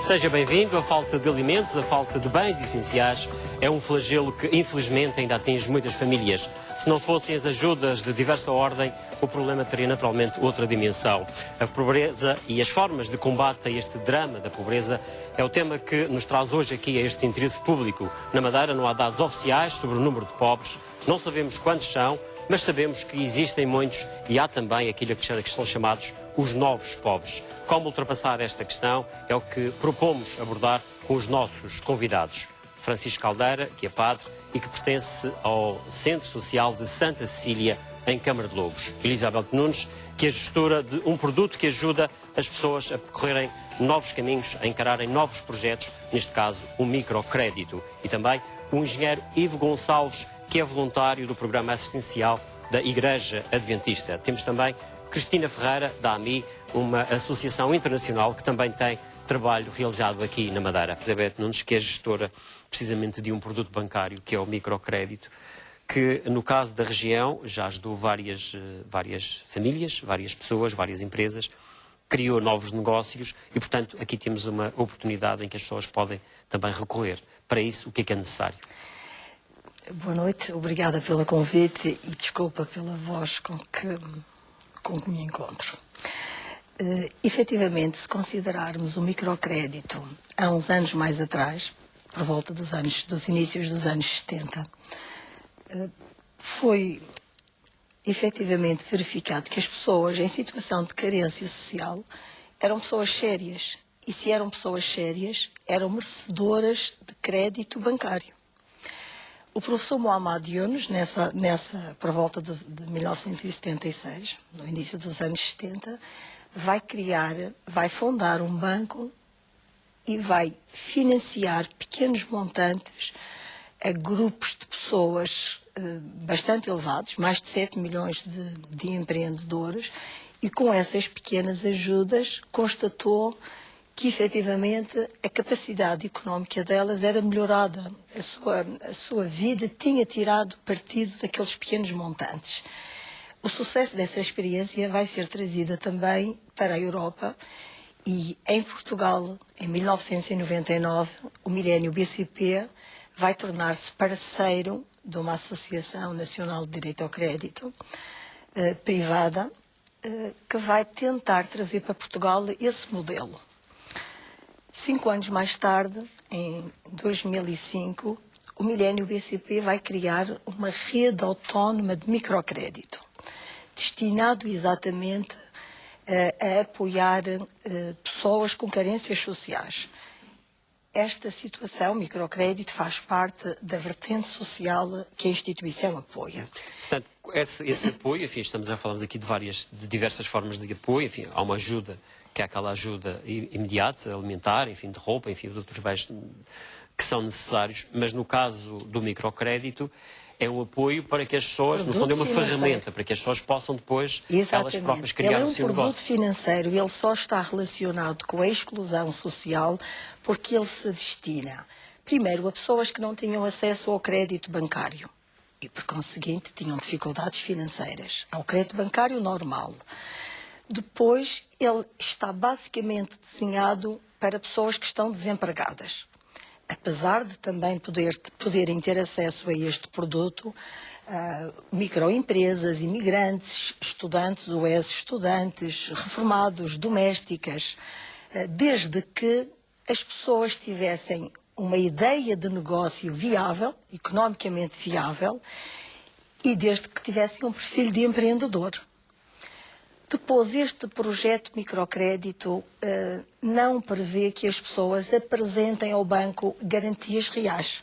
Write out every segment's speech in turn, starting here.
Seja bem-vindo. A falta de alimentos, a falta de bens essenciais é um flagelo que, infelizmente, ainda atinge muitas famílias. Se não fossem as ajudas de diversa ordem, o problema teria naturalmente outra dimensão. A pobreza e as formas de combate a este drama da pobreza é o tema que nos traz hoje aqui a este interesse público. Na Madeira não há dados oficiais sobre o número de pobres, não sabemos quantos são, mas sabemos que existem muitos e há também aquilo que são chamados os novos pobres. Como ultrapassar esta questão é o que propomos abordar com os nossos convidados. Francisco Caldeira, que é padre e que pertence ao Centro Social de Santa Cecília, em Câmara de Lobos. Elizabeth Nunes, que é gestora de um produto que ajuda as pessoas a percorrerem novos caminhos, a encararem novos projetos, neste caso o microcrédito. E também o engenheiro Ivo Gonçalves, que é voluntário do programa assistencial da Igreja Adventista. Temos também Cristina Ferreira, da AMI, uma associação internacional que também tem trabalho realizado aqui na Madeira. Elizabeth Nunes, que é gestora precisamente de um produto bancário, que é o microcrédito, que no caso da região já ajudou várias famílias, várias pessoas, várias empresas, criou novos negócios e, portanto, aqui temos uma oportunidade em que as pessoas podem também recorrer. Para isso, o que é necessário? Boa noite, obrigada pelo convite e desculpa pela voz com que me encontro. Efetivamente, se considerarmos o microcrédito há uns anos mais atrás, por volta dos inícios dos anos 70, foi efetivamente verificado que as pessoas em situação de carência social eram pessoas sérias. E se eram pessoas sérias, eram merecedoras de crédito bancário. O professor Muhammad Yunus, por volta de 1976, no início dos anos 70, vai fundar um banco e vai financiar pequenos montantes a grupos de pessoas bastante elevados, mais de 7 milhões de empreendedores, e com essas pequenas ajudas constatou que efetivamente a capacidade económica delas era melhorada, a sua vida tinha tirado partido daqueles pequenos montantes. O sucesso dessa experiência vai ser trazida também para a Europa e em Portugal, em 1999, o Milênio BCP vai tornar-se parceiro de uma Associação Nacional de Direito ao Crédito privada que vai tentar trazer para Portugal esse modelo. 5 anos mais tarde, em 2005, o Milênio BCP vai criar uma rede autónoma de microcrédito, destinado exatamente a apoiar pessoas com carências sociais. Esta situação, microcrédito, faz parte da vertente social que a instituição apoia. Portanto, esse apoio, enfim, falamos aqui de diversas formas de apoio, enfim, há uma ajuda, que é aquela ajuda imediata, alimentar, enfim, de roupa, enfim, de outros bens que são necessários, mas no caso do microcrédito é um apoio para que as pessoas, no fundo é uma ferramenta, para que as pessoas possam depois, elas próprias, criar o seu negócio. Ele é um produto financeiro, ele só está relacionado com a exclusão social porque ele se destina, primeiro, a pessoas que não tinham acesso ao crédito bancário e, por conseguinte, tinham dificuldades financeiras, ao crédito bancário normal. Depois, ele está basicamente desenhado para pessoas que estão desempregadas. Apesar de também poderem ter acesso a este produto, microempresas, imigrantes, estudantes ou ex-estudantes, reformados, domésticas, desde que as pessoas tivessem uma ideia de negócio viável, economicamente viável, e desde que tivessem um perfil de empreendedor. Depois, este projeto microcrédito não prevê que as pessoas apresentem ao banco garantias reais.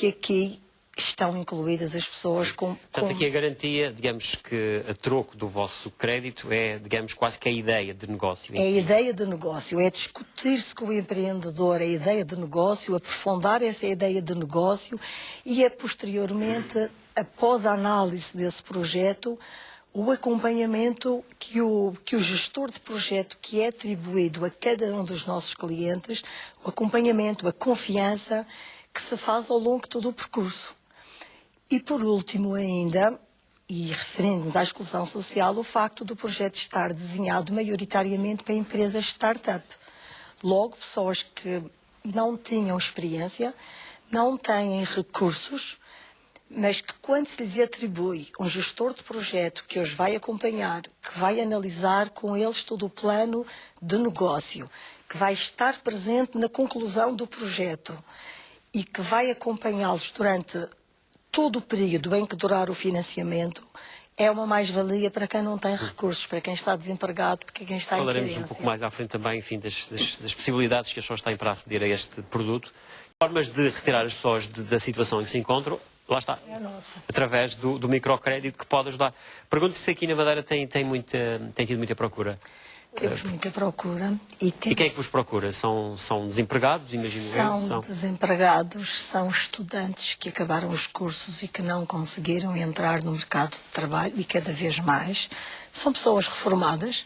E aqui estão incluídas as pessoas com... Portanto, aqui a garantia, digamos que a troco do vosso crédito é, digamos, quase que a ideia de negócio. É a ideia de negócio, é discutir-se com o empreendedor a ideia de negócio, aprofundar essa ideia de negócio e posteriormente, após a análise desse projeto, o acompanhamento que o gestor de projeto que é atribuído a cada um dos nossos clientes, o acompanhamento, a confiança que se faz ao longo de todo o percurso. E por último ainda, e referindo-nos à exclusão social, o facto do projeto estar desenhado maioritariamente para empresas startup. Logo, pessoas que não tinham experiência, não têm recursos, mas que quando se lhes atribui um gestor de projeto que os vai acompanhar, que vai analisar com eles todo o plano de negócio, que vai estar presente na conclusão do projeto e que vai acompanhá-los durante todo o período em que durar o financiamento, é uma mais-valia para quem não tem recursos, para quem está desempregado, para quem está em carência. Falaremos um pouco mais à frente também, enfim, das possibilidades que as pessoas têm para aceder a este produto. Formas de retirar as pessoas da situação em que se encontram, lá está, através do microcrédito que pode ajudar. Pergunto se aqui na Madeira tem tido muita procura. Temos muita procura. E quem é que vos procura? São desempregados, imagino eu? São desempregados, são estudantes que acabaram os cursos e que não conseguiram entrar no mercado de trabalho, e cada vez mais. São pessoas reformadas,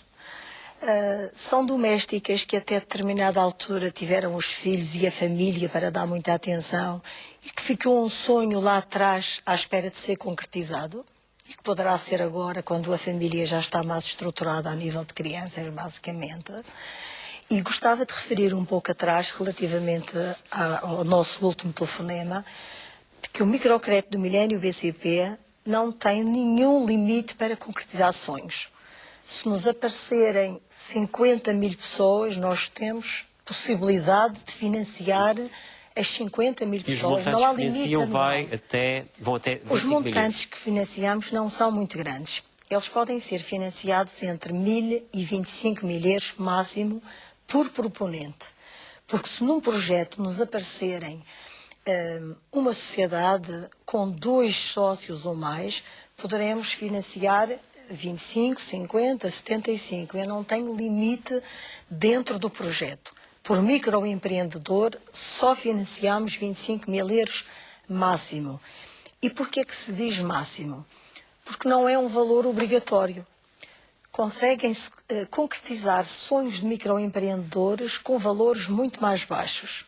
são domésticas que até determinada altura tiveram os filhos e a família para dar muita atenção e que ficou um sonho lá atrás à espera de ser concretizado. E que poderá ser agora, quando a família já está mais estruturada a nível de crianças, basicamente. E gostava de referir um pouco atrás, relativamente ao nosso último telefonema, de que o microcrédito do Milênio BCP não tem nenhum limite para concretizar sonhos. Se nos aparecerem 50 mil pessoas, nós temos possibilidade de financiar as 50 mil pessoas. Não há limite. Vão até 25 Os montantes que financiamos não são muito grandes. Eles podem ser financiados entre 1.000 e 25 mil euros máximo por proponente. Porque se num projeto nos aparecerem uma sociedade com 2 sócios ou mais, poderemos financiar 25, 50, 75. Eu não tenho limite dentro do projeto. Por microempreendedor, só financiamos 25 mil euros máximo. E porquê que se diz máximo? Porque não é um valor obrigatório. Conseguem-se concretizar sonhos de microempreendedores com valores muito mais baixos.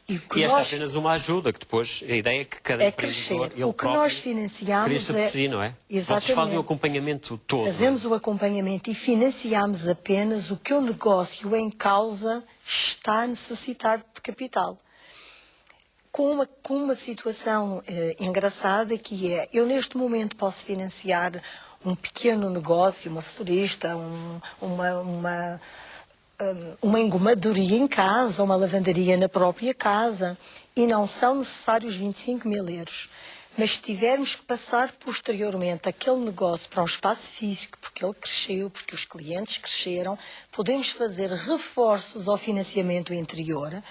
E esta é apenas uma ajuda, que depois a ideia é que cada empreendedor, o que nós financiamos por si, não é? Exatamente. Vocês fazem o acompanhamento todo. Fazemos o acompanhamento e financiamos apenas o que o negócio em causa está a necessitar de capital. Com uma situação engraçada, que é, eu neste momento posso financiar um pequeno negócio, uma florista, uma engomadoria em casa, uma lavandaria na própria casa, e não são necessários 25 mil euros. Mas se tivermos que passar posteriormente aquele negócio para um espaço físico, porque ele cresceu, porque os clientes cresceram, podemos fazer reforços ao financiamento anterior,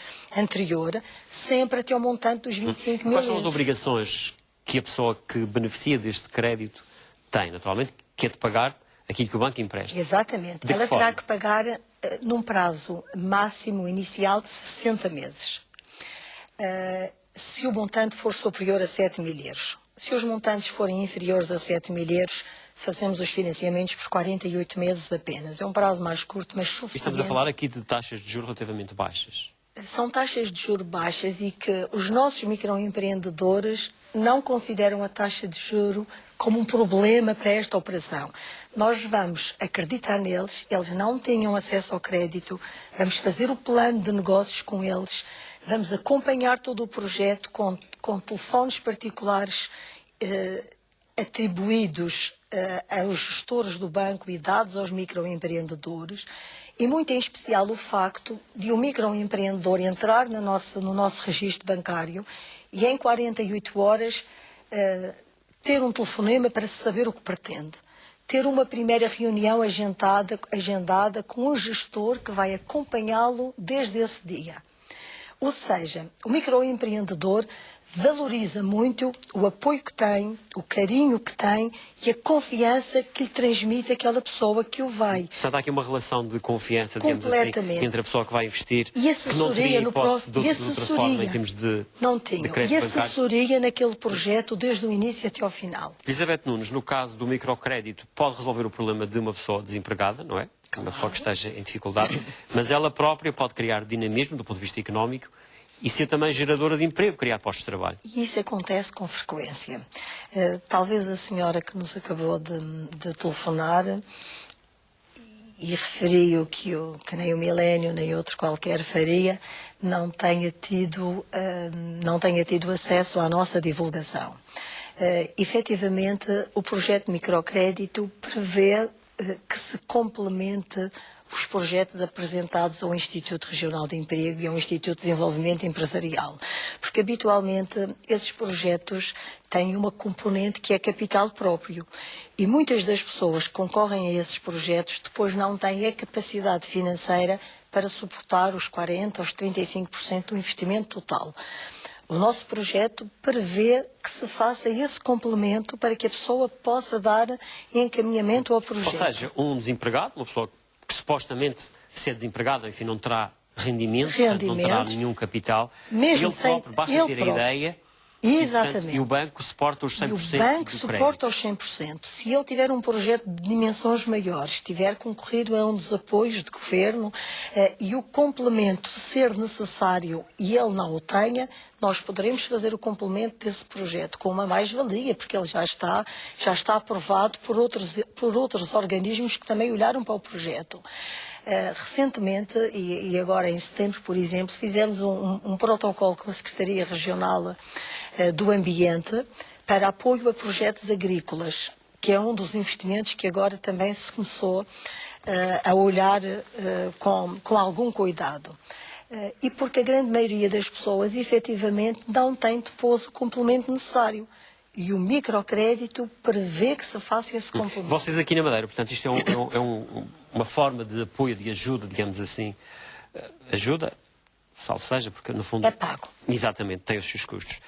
sempre até ao montante dos 25 mil euros. Quais são as obrigações que a pessoa que beneficia deste crédito tem, naturalmente, que é de pagar aquilo que o banco empresta? Exatamente. Ela terá que pagar num prazo máximo inicial de 60 meses. Se o montante for superior a 7 mil euros. Se os montantes forem inferiores a 7 mil euros, fazemos os financiamentos por 48 meses apenas. É um prazo mais curto, mas suficiente. Estamos a falar aqui de taxas de juros relativamente baixas. São taxas de juros baixas e que os nossos microempreendedores não consideram a taxa de juro como um problema para esta operação. Nós vamos acreditar neles, eles não tenham acesso ao crédito, vamos fazer o plano de negócios com eles, vamos acompanhar todo o projeto com telefones particulares atribuídos aos gestores do banco e dados aos microempreendedores, e muito em especial o facto de um microempreendedor entrar no nosso registro bancário e em 48 horas ter um telefonema para saber o que pretende. Ter uma primeira reunião agendada com um gestor que vai acompanhá-lo desde esse dia. Ou seja, o microempreendedor valoriza muito o apoio que tem, o carinho que tem e a confiança que lhe transmite aquela pessoa que o vai. Portanto, há aqui uma relação de confiança, digamos assim, entre a pessoa que vai investir, e assessoria que não teria assessoria em termos de não tinha. E assessoria naquele projeto desde o início até ao final. Elizabeth Nunes, no caso do microcrédito, pode resolver o problema de uma pessoa desempregada, não é? Uma pessoa que esteja em dificuldade, mas ela própria pode criar dinamismo do ponto de vista económico e ser também geradora de emprego, criar postos de trabalho. E isso acontece com frequência. Talvez a senhora que nos acabou de telefonar e referi que nem o Milênio nem outro qualquer faria, não tenha tido acesso à nossa divulgação. Efetivamente, o projeto de microcrédito prevê que se complemente os projetos apresentados ao Instituto Regional de Emprego e ao Instituto de Desenvolvimento Empresarial, porque habitualmente esses projetos têm uma componente que é capital próprio e muitas das pessoas que concorrem a esses projetos depois não têm a capacidade financeira para suportar os 40% aos 35% do investimento total. O nosso projeto prevê que se faça esse complemento para que a pessoa possa dar encaminhamento ao projeto. Ou seja, um desempregado, uma pessoa que supostamente, se é desempregado, enfim, não terá rendimento, não terá nenhum capital, mesmo ele próprio, basta ter a ideia. Exatamente. E o banco suporta os 100% do crédito. E o banco suporta os 100%. Se ele tiver um projeto de dimensões maiores, tiver concorrido a um dos apoios de governo e o complemento ser necessário e ele não o tenha, nós poderemos fazer o complemento desse projeto com uma mais-valia, porque ele já está aprovado por outros organismos que também olharam para o projeto. Recentemente, e agora em setembro, por exemplo, fizemos um protocolo com a Secretaria Regional do Ambiente para apoio a projetos agrícolas, que é um dos investimentos que agora também se começou a olhar com algum cuidado. E porque a grande maioria das pessoas, efetivamente, não tem depois o complemento necessário. E o microcrédito prevê que se faça esse complemento. Vocês aqui na Madeira, portanto, isto é uma forma de apoio, de ajuda, digamos assim. Ajuda, salvo seja, porque no fundo... É pago. Exatamente, tem os seus custos.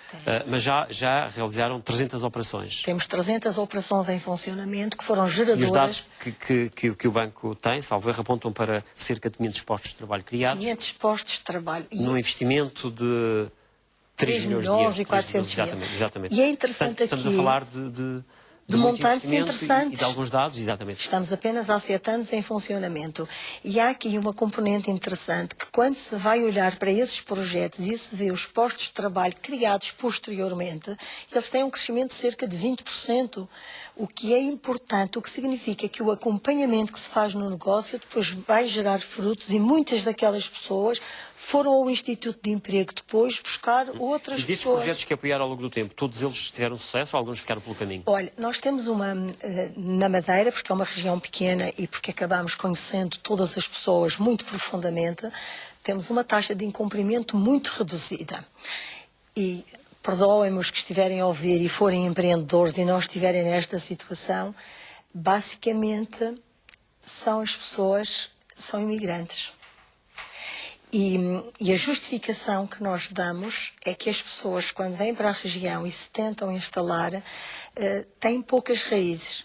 Mas já realizaram 300 operações. Temos 300 operações em funcionamento que foram geradoras... E os dados que o banco tem, salvo erro, apontam para cerca de 500 postos de trabalho criados. 500 postos de trabalho. Num investimento de 3 milhões de euros. E 400 mil. Exatamente. E é interessante portanto, estamos a falar de montantes interessantes. E de alguns dados, exatamente. Estamos apenas há 7 anos em funcionamento. E há aqui uma componente interessante que quando se vai olhar para esses projetos e se vê os postos de trabalho criados posteriormente, eles têm um crescimento de cerca de 20%, o que é importante, o que significa que o acompanhamento que se faz no negócio depois vai gerar frutos e muitas daquelas pessoas foram ao Instituto de Emprego depois buscar outras pessoas. E desses projetos que apoiaram ao longo do tempo, todos eles tiveram sucesso ou alguns ficaram pelo caminho? Olha, nós temos na Madeira, porque é uma região pequena e porque acabamos conhecendo todas as pessoas muito profundamente, temos uma taxa de incumprimento muito reduzida. E perdoem-me os que estiverem a ouvir e forem empreendedores e não estiverem nesta situação, basicamente são as pessoas, são imigrantes. E a justificação que nós damos é que as pessoas, quando vêm para a região e se tentam instalar, têm poucas raízes.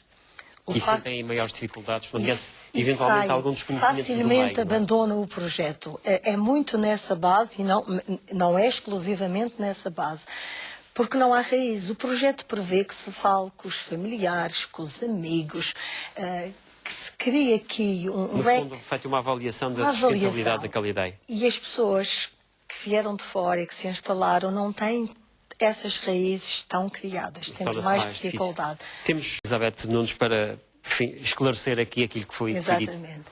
Sentem maiores dificuldades, eventualmente algum desconhecimento facilmente do meio, abandonam o projeto. É muito nessa base e não é exclusivamente nessa base. Porque não há raiz. O projeto prevê que se fale com os familiares, com os amigos, que se cria aqui no fundo, feito uma avaliação da sustentabilidade daquela ideia. E as pessoas que vieram de fora e que se instalaram não têm essas raízes tão criadas. Temos mais dificuldade. Temos Elizabeth Nunes para, enfim, esclarecer aqui aquilo que foi dito. Exatamente.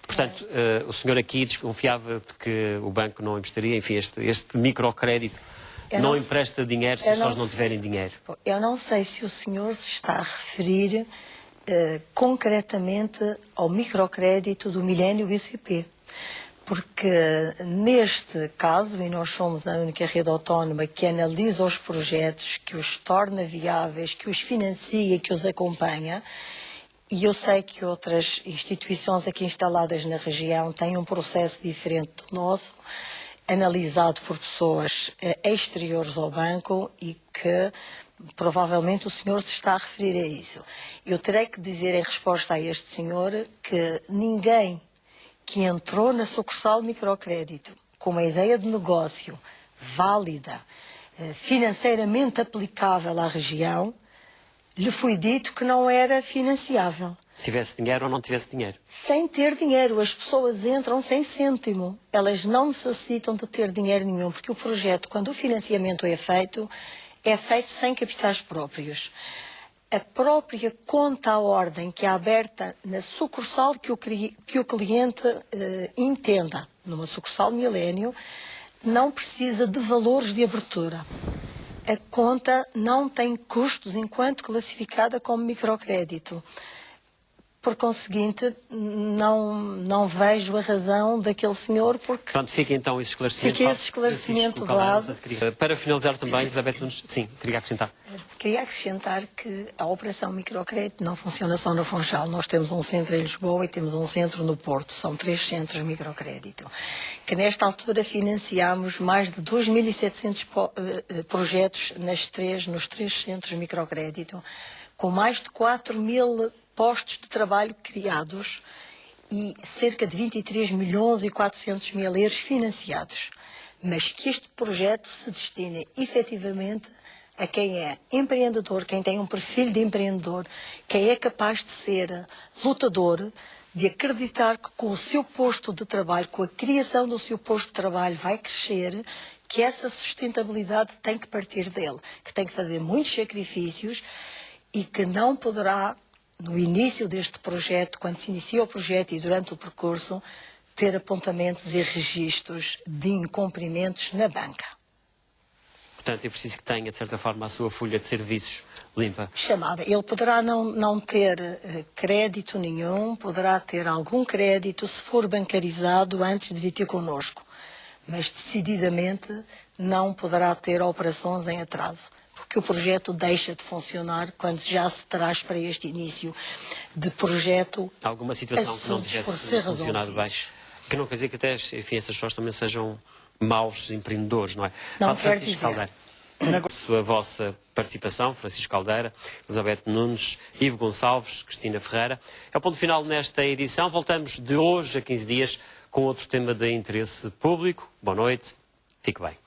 Portanto, o senhor aqui desconfiava de que o banco não emprestaria, enfim, este microcrédito não empresta dinheiro se as pessoas não tiverem dinheiro. Eu não sei se o senhor se está a referir concretamente ao microcrédito do Milênio BCP. Porque neste caso, e nós somos a única rede autónoma que analisa os projetos, que os torna viáveis, que os financia, que os acompanha, e eu sei que outras instituições aqui instaladas na região têm um processo diferente do nosso, analisado por pessoas exteriores ao banco e que provavelmente o senhor se está a referir a isso. Eu terei que dizer em resposta a este senhor que ninguém que entrou na sucursal microcrédito com uma ideia de negócio válida, financeiramente aplicável à região, lhe foi dito que não era financiável. Tivesse dinheiro ou não tivesse dinheiro? Sem ter dinheiro. As pessoas entram sem cêntimo. Elas não necessitam de ter dinheiro nenhum, porque o projeto, quando o financiamento é feito sem capitais próprios. a própria conta à ordem que é aberta na sucursal que o cliente entenda, numa sucursal Milênio, não precisa de valores de abertura. A conta não tem custos enquanto classificada como microcrédito. Por conseguinte, não vejo a razão daquele senhor, porque... Pronto, fica então esse esclarecimento. Fica esse esclarecimento de lado. Para finalizar também, Elizabeth Nunes, sim, queria acrescentar. Queria acrescentar que a operação microcrédito não funciona só no Funchal. Nós temos um centro em Lisboa e temos um centro no Porto. São 3 centros de microcrédito. Que nesta altura financiamos mais de 2.700 projetos nos 3 centros de microcrédito, com mais de 4.000 postos de trabalho criados e cerca de 23 milhões e 400 mil euros financiados. Mas que este projeto se destine efetivamente a quem é empreendedor, quem tem um perfil de empreendedor, quem é capaz de ser lutador, de acreditar que com o seu posto de trabalho, com a criação do seu posto de trabalho vai crescer, que essa sustentabilidade tem que partir dele, que tem que fazer muitos sacrifícios e que não poderá, no início deste projeto, quando se inicia o projeto e durante o percurso, ter apontamentos e registros de incumprimentos na banca. Portanto, é preciso que tenha, de certa forma, a sua folha de serviços limpa. Chamada. Ele poderá não ter crédito nenhum, poderá ter algum crédito se for bancarizado antes de vir ter connosco, mas decididamente não poderá ter operações em atraso, porque o projeto deixa de funcionar quando já se traz para este início de projeto alguma situação que não tivesse funcionado bem. Que não quer dizer que até, enfim, essas pessoas também sejam maus empreendedores, não é? Não quero dizer. A vossa participação, Francisco Caldeira, Elizabeth Nunes, Ivo Gonçalves, Cristina Ferreira. É o ponto final nesta edição. Voltamos de hoje a 15 dias com outro tema de interesse público. Boa noite, fique bem.